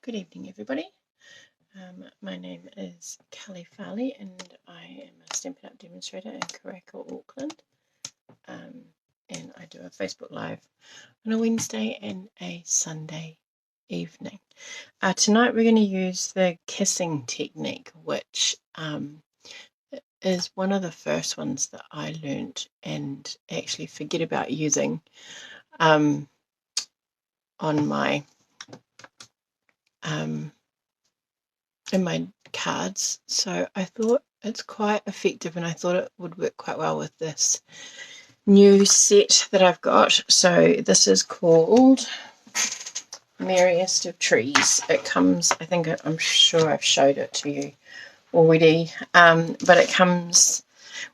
Good evening, everybody. My name is Kelley Farley, and I am a Stampin' Up! Demonstrator in Karaka, Auckland. And I do a Facebook Live on a Wednesday and a Sunday evening. Tonight we're going to use the kissing technique, which is one of the first ones that I learned and actually forget about using on my in my cards. So I thought it's quite effective, and I thought it would work quite well with this new set that I've got. So this is called Merriest of Trees. It comes, I'm sure I've showed it to you already, but it comes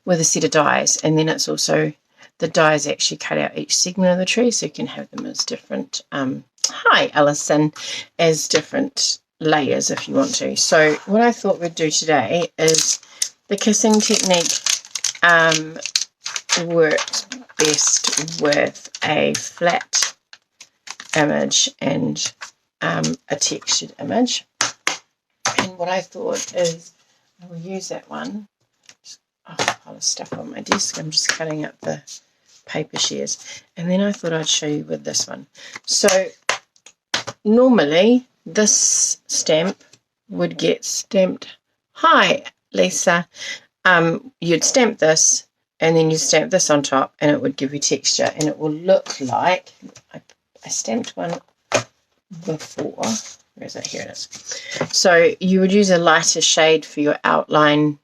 with a set of dies, and then it's also, the dies actually cut out each segment of the tree, so you can have them as different, hi Alison, as different layers if you want to. So what I thought we'd do today is the kissing technique works best with a flat image and a textured image. And what I thought is I will use that one. Oh, a pile of stuff on my desk. I'm just cutting up the paper shares. And then I thought I'd show you with this one. So normally this stamp would get stamped. Hi, Lisa. You'd stamp this, and then you stamp this on top, and it would give you texture, and it will look like, I stamped one before. Where is it? Here it is. So you would use a lighter shade for your outline,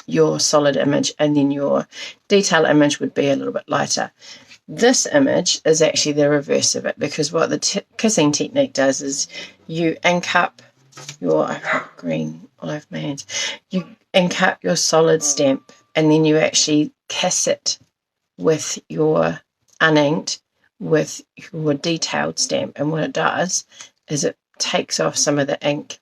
your solid image, and then your detail image would be a little bit lighter. This image is actually the reverse of it, because what the kissing technique does is you ink up your, I've got green all over my hands, you ink up your solid stamp, and then you actually kiss it with your uninked, with your detailed stamp. And what it does is it takes off some of the ink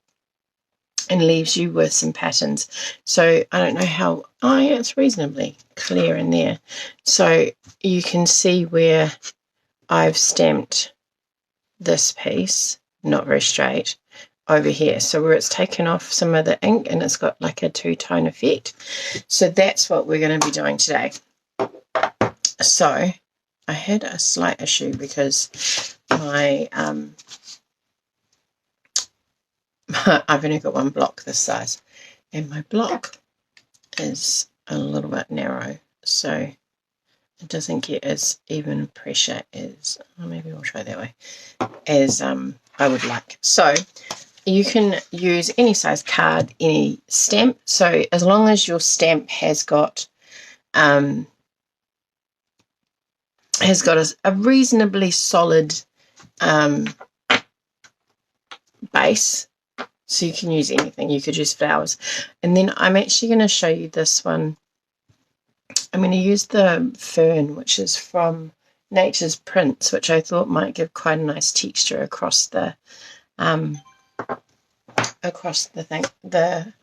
and leaves you with some patterns. So I don't know how, yeah, it's reasonably clear in there. So you can see where I've stamped this piece, not very straight, over here. So where it's taken off some of the ink and it's got like a two-tone effect. So that's what we're going to be doing today. So I had a slight issue because my I've only got one block this size, and my block is a little bit narrow, so it doesn't get as even pressure as, maybe I'll try that way, as I would like. So you can use any size card, any stamp. So as long as your stamp has got a reasonably solid base. So you can use anything. You could use flowers. And then I'm actually going to show you this one. I'm going to use the fern, which is from Nature's Prints, which I thought might give quite a nice texture across the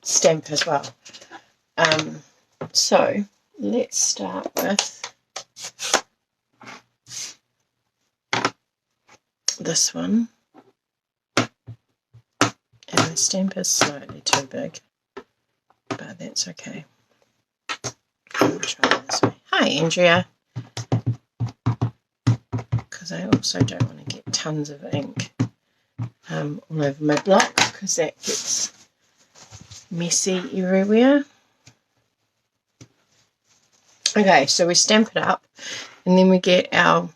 stamp as well. So let's start with this one. And the stamp is slightly too big, but that's okay. I'll try it this way. Hi, Andrea. Because I also don't want to get tons of ink all over my block, because that gets messy everywhere. Okay, so we stamp it up, and then we get our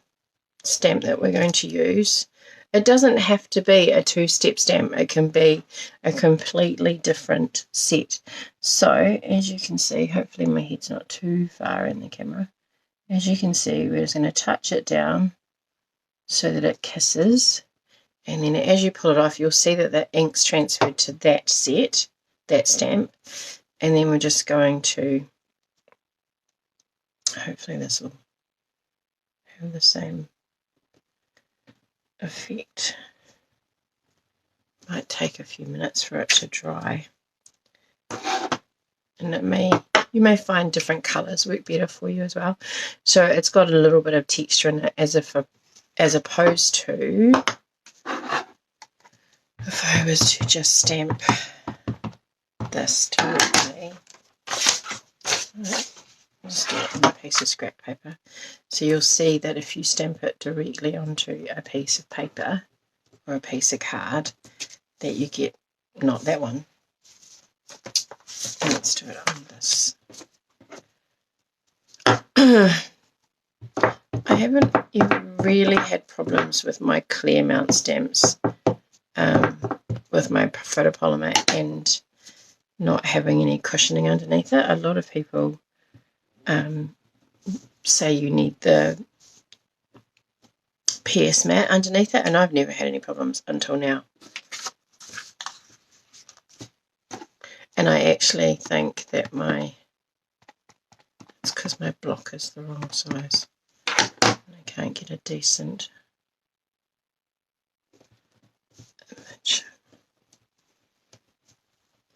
stamp that we're going to use. It doesn't have to be a two-step stamp. It can be a completely different set. So, as you can see, hopefully my head's not too far in the camera. As you can see, we're just going to touch it down so that it kisses. And then as you pull it off, you'll see that the ink's transferred to that set, that stamp. And then we're just going to, hopefully this will have the same effect. Might take a few minutes for it to dry, and you may find different colours work better for you as well. So it's got a little bit of texture in it, as opposed to, if I I was to just stamp this directly, I'll just do it on a piece of scrap paper. So you'll see that if you stamp it directly onto a piece of paper or a piece of card, that you get, not that one. Let's do it on this. I haven't even really had problems with my clear mount stamps, with my photopolymer and not having any cushioning underneath it. A lot of people say you need the PS mat underneath it, and I've never had any problems until now. And I actually think that it's because my block is the wrong size. I can't get a decent image.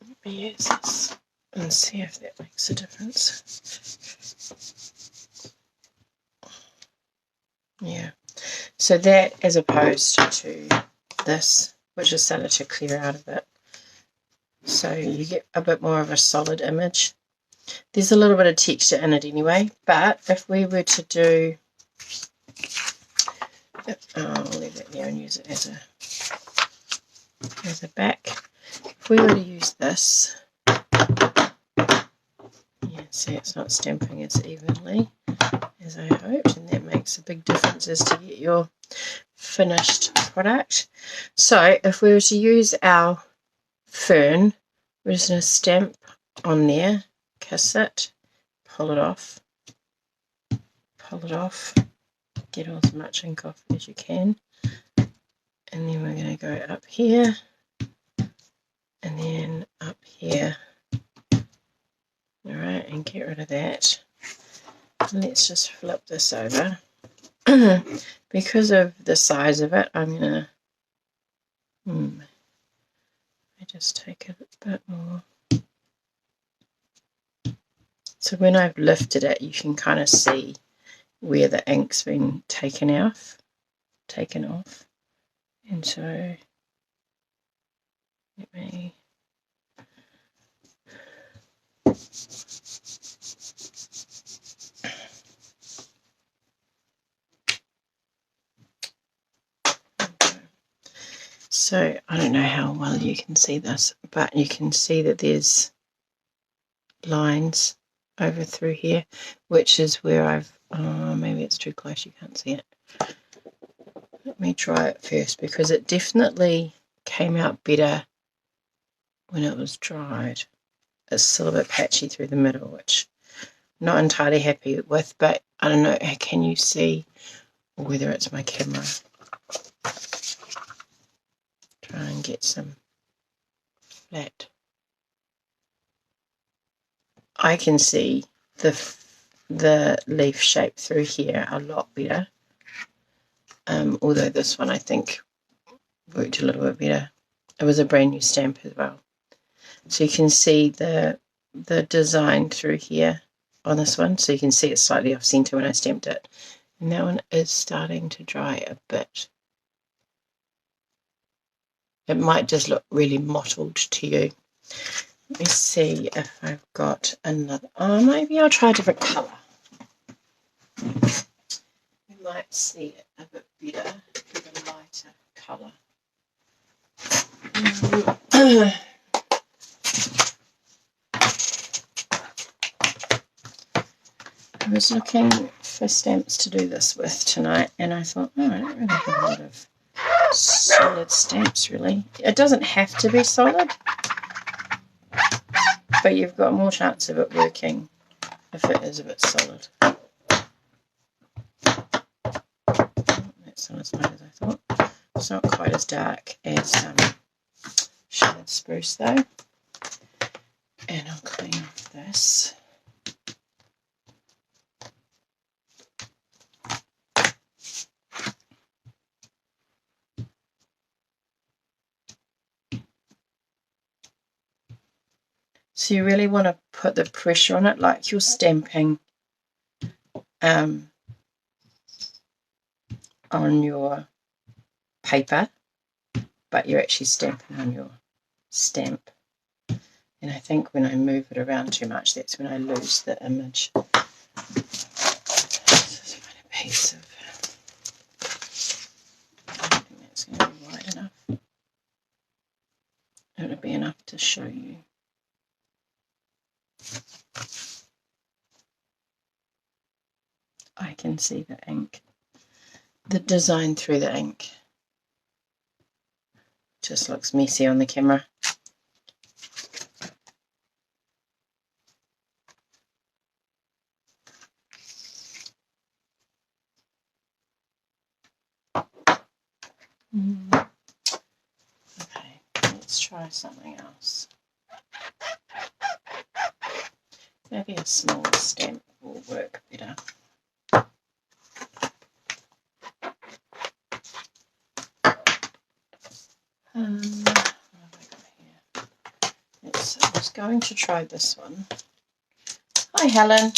Let me use this and see if that makes a difference. Yeah. So that, as opposed to this, which is started to clear out of it. So you get a bit more of a solid image. There's a little bit of texture in it anyway, but if we were to do, I'll leave it there and use it as a back. If we were to use this, yeah, see, it's not stamping as evenly as I hoped, and that makes a big difference as to get your finished product. So if we were to use our fern, we're just going to stamp on there, kiss it, pull it off, get as much ink off as you can, and then we're going to go up here and then up here. Alright, and get rid of that. And let's just flip this over. Because of the size of it, I'm going to I just take it a bit more. So when I've lifted it, you can kind of see where the ink's been taken off. And so let me So I don't know how well you can see this, but you can see that there's lines over through here, which is where I've, maybe it's too close, you can't see it. Let me try it first, because it definitely came out better when it was dried. It's still a bit patchy through the middle, which I'm not entirely happy with, but I don't know, can you see, or whether it's my camera? Try and get some flat. I can see the leaf shape through here a lot better, although this one I think worked a little bit better. It was a brand new stamp as well, so you can see the design through here on this one, so you can see it's slightly off center when I stamped it, and that one is starting to dry a bit. It might just look really mottled to you. Let me see if I've got another. Oh, maybe I'll try a different colour. You might see it a bit better with a lighter colour. I was looking for stamps to do this with tonight, and I thought, oh, I don't really have a lot of solid stamps, really. It doesn't have to be solid, but you've got more chance of it working if it is a bit solid. That's not as bad as I thought. It's not quite as dark as shaded spruce though. And I'll clean off this. So you really want to put the pressure on it like you're stamping on your paper, but you're actually stamping on your stamp. And I think when I move it around too much, that's when I lose the image. Let's find a piece of, I don't think that's going to be wide enough. It'll be enough to show you. I can see the ink, the design through the ink. Just looks messy on the camera. Okay, let's try something else. Maybe a smaller stamp will work better. What have I got here? I was going to try this one. Hi, Helen.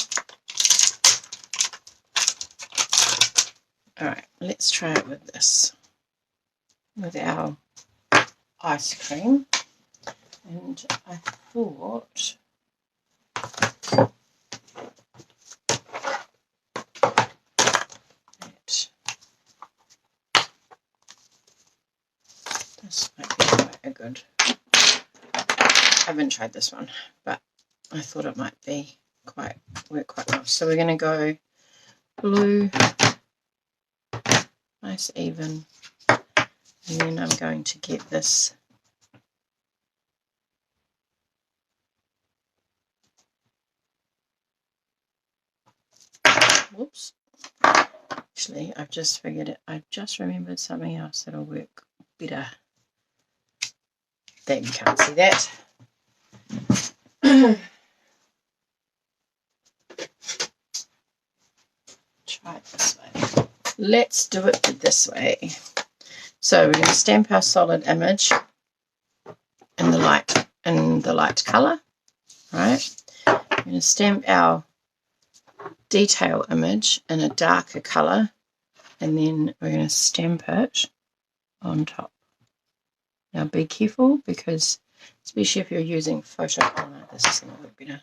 Alright, let's try it with this. With our ice cream. And I thought that this might be quite a good. I haven't tried this one, but I thought it might be work quite well. So we're going to go blue, nice even, and then I'm going to get this whoops. Actually, I've just figured it. I've just remembered something else that'll work better. There, you can't see that. Try it this way. Let's do it this way. So we're going to stamp our solid image in the light color, right? We're going to stamp our detail image in a darker color, and then we're going to stamp it on top. Now be careful, because especially if you're using photopolymer, this is going to work better.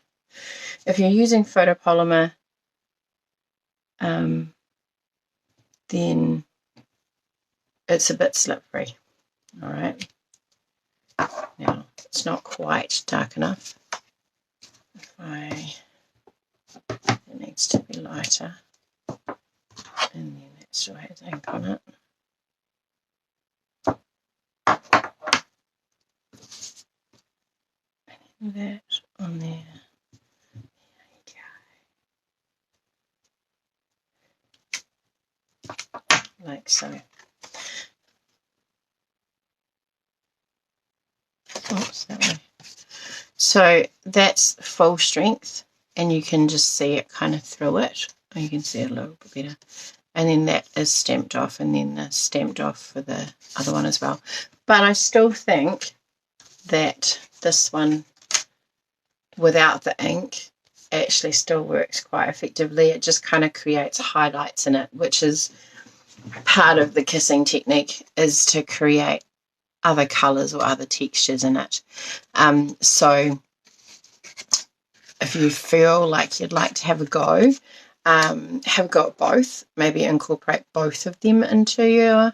If you're using photopolymer, then it's a bit slippery. All right. Now it's not quite dark enough. It needs to be lighter, and then it still has ink on it. And that on there. Like so. Oops, that way. So that's full strength, and you can just see it kind of through it. Or you can see it a little bit better. And then that is stamped off, and then the stamped off for the other one as well. But I still think that this one without the ink actually still works quite effectively. It just kind of creates highlights in it, which is part of the kissing technique, is to create other colors or other textures in it. So if you feel like you'd like to have a go at both, maybe incorporate both of them into your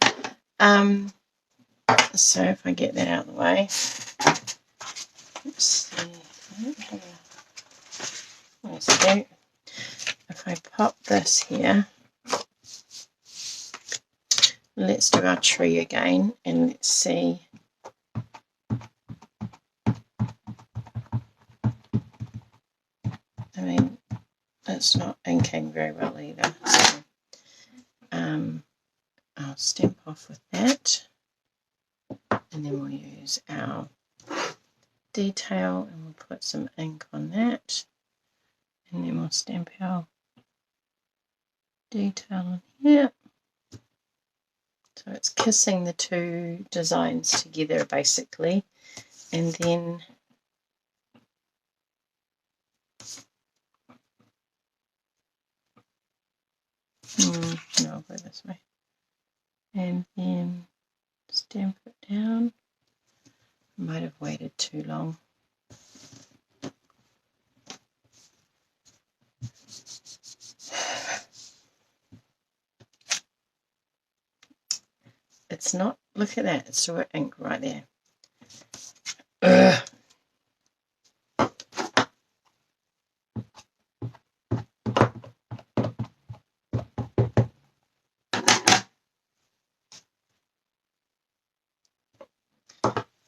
so if I get that out of the way, let's see. If I pop this here, let's do our tree again, and let's see. I mean, it's not inking very well either, so I'll stamp off with that, and then we'll use our detail, and we'll put some ink on that, and then we'll stamp our detail on here. So it's kissing the two designs together basically, and then no, I'll go this way, and then Stamp it down. Might have waited too long. It's not, look at that, it's still ink right there. Ugh.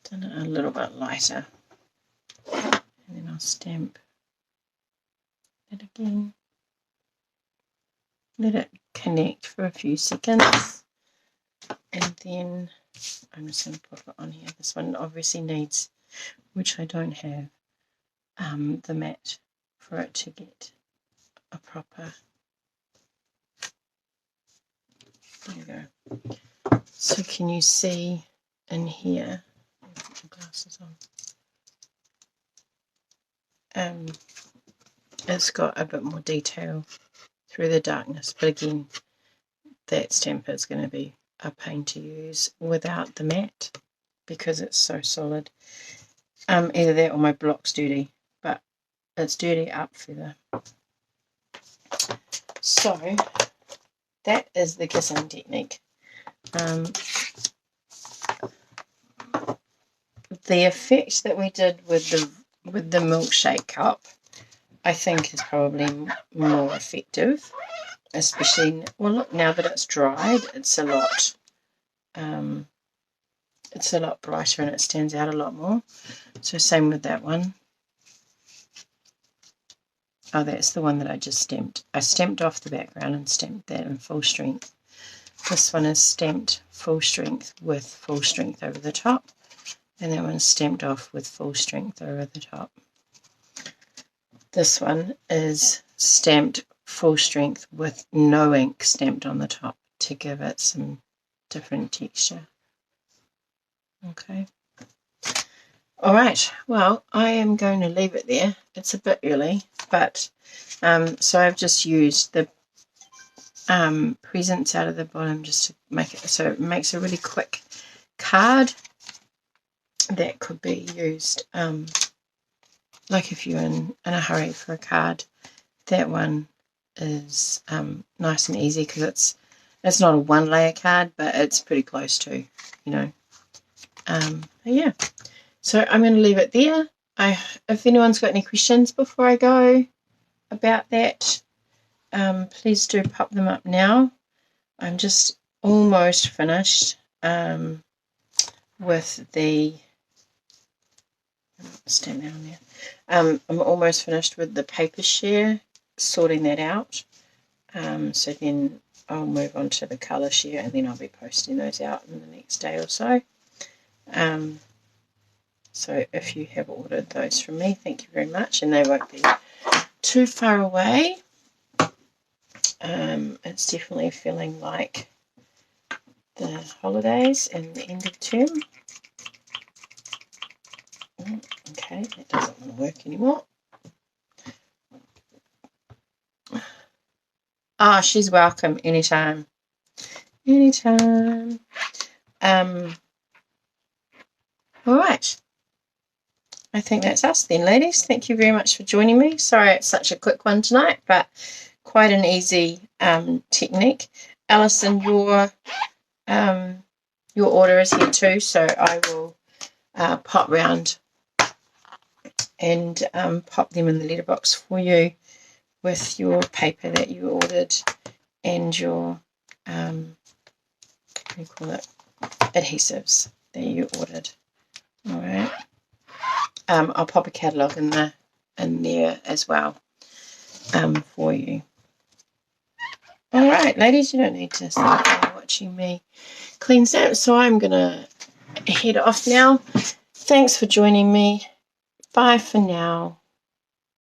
Done it a little bit lighter. And then I'll stamp it again. Let it connect for a few seconds. And then I'm just going to put it on here. This one obviously needs, which I don't have, the mat for it to get a proper. There you go. So can you see in here? Put my glasses on. It's got a bit more detail through the darkness, but again, that stamp is going to be a pain to use without the mat because it's so solid. Either that or my block's dirty, but it's dirty up further. So that is the kissing technique. The effect that we did with the milkshake cup, I think, is probably more effective. Especially, well, look, now that it's dried, it's a lot brighter and it stands out a lot more. So same with that one. Oh, that's the one that I just stamped. I stamped off the background and stamped that in full strength. This one is stamped full strength with full strength over the top, and that one's stamped off with full strength over the top. This one is stamped full strength with no ink stamped on the top to give it some different texture. Okay. All right. Well, I am going to leave it there. It's a bit early, but so I've just used the presents out of the bottom just to make it so it makes a really quick card that could be used like if you're in a hurry for a card. That one is nice and easy because it's not a one layer card, but it's pretty close to, you know. Yeah, so I'm going to leave it there. If anyone's got any questions before I go about that, please do pop them up now. I'm just almost finished with the stamp down there. I'm almost finished with the paper share, sorting that out. So then I'll move on to the colour share, and then I'll be posting those out in the next day or so. So if you have ordered those from me, thank you very much, and they won't be too far away. It's definitely feeling like the holidays and the end of term. Okay, that doesn't want to work anymore. Ah, she's welcome anytime. Anytime. All right. I think that's us then, ladies. Thank you very much for joining me. Sorry it's such a quick one tonight, but quite an easy technique. Alison, your order is here too, so I will pop round and pop them in the letterbox for you with your paper that you ordered and your what do you call it, adhesives that you ordered. All right. I'll pop a catalogue in there as well for you. All right, ladies, you don't need to start watching me clean stamps, so I'm going to head off now. Thanks for joining me. Bye for now.